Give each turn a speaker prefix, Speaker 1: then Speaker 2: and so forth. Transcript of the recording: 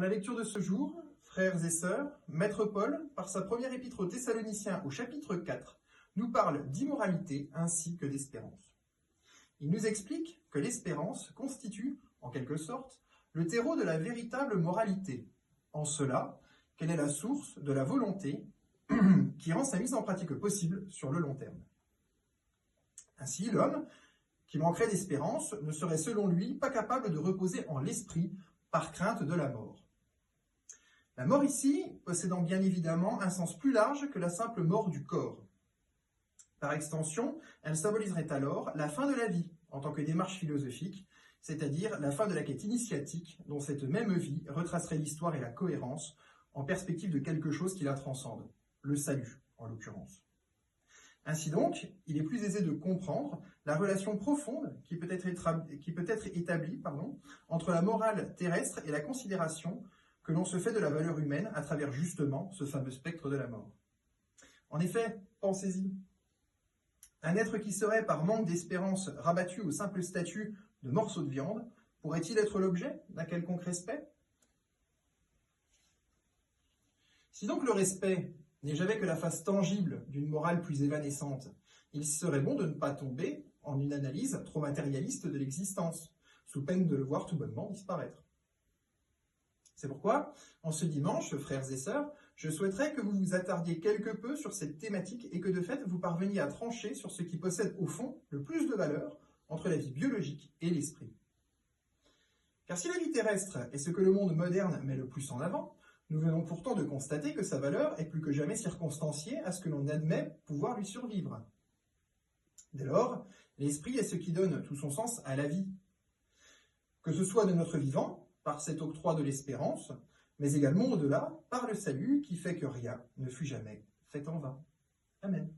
Speaker 1: la lecture de ce jour, frères et sœurs, Maître Paul, par sa première épître aux Thessaloniciens au chapitre 4, nous parle d'immoralité ainsi que d'espérance. Il nous explique que l'espérance constitue, en quelque sorte, le terreau de la véritable moralité, en cela qu'elle est la source de la volonté qui rend sa mise en pratique possible sur le long terme. Ainsi, l'homme qui manquerait d'espérance ne serait selon lui pas capable de reposer en l'esprit par crainte de la mort. La mort ici possédant bien évidemment un sens plus large que la simple mort du corps. Par extension, elle symboliserait alors la fin de la vie en tant que démarche philosophique, c'est-à-dire la fin de la quête initiatique dont cette même vie retracerait l'histoire et la cohérence en perspective de quelque chose qui la transcende, le salut en l'occurrence. Ainsi donc, il est plus aisé de comprendre la relation profonde qui peut être établie entre la morale terrestre et la considération que l'on se fait de la valeur humaine à travers justement ce fameux spectre de la mort. En effet, pensez-y, un être qui serait par manque d'espérance rabattu au simple statut de morceau de viande, pourrait-il être l'objet d'un quelconque respect? Si donc le respect n'est jamais que la face tangible d'une morale plus évanescente, il serait bon de ne pas tomber en une analyse trop matérialiste de l'existence, sous peine de le voir tout bonnement disparaître. C'est pourquoi, en ce dimanche, frères et sœurs, je souhaiterais que vous vous attardiez quelque peu sur cette thématique et que de fait vous parveniez à trancher sur ce qui possède au fond le plus de valeur entre la vie biologique et l'esprit. Car si la vie terrestre est ce que le monde moderne met le plus en avant, nous venons pourtant de constater que sa valeur est plus que jamais circonstanciée à ce que l'on admet pouvoir lui survivre. Dès lors, l'esprit est ce qui donne tout son sens à la vie. Que ce soit de notre vivant, par cet octroi de l'espérance, mais également au-delà, par le salut qui fait que rien ne fut jamais fait en vain. Amen.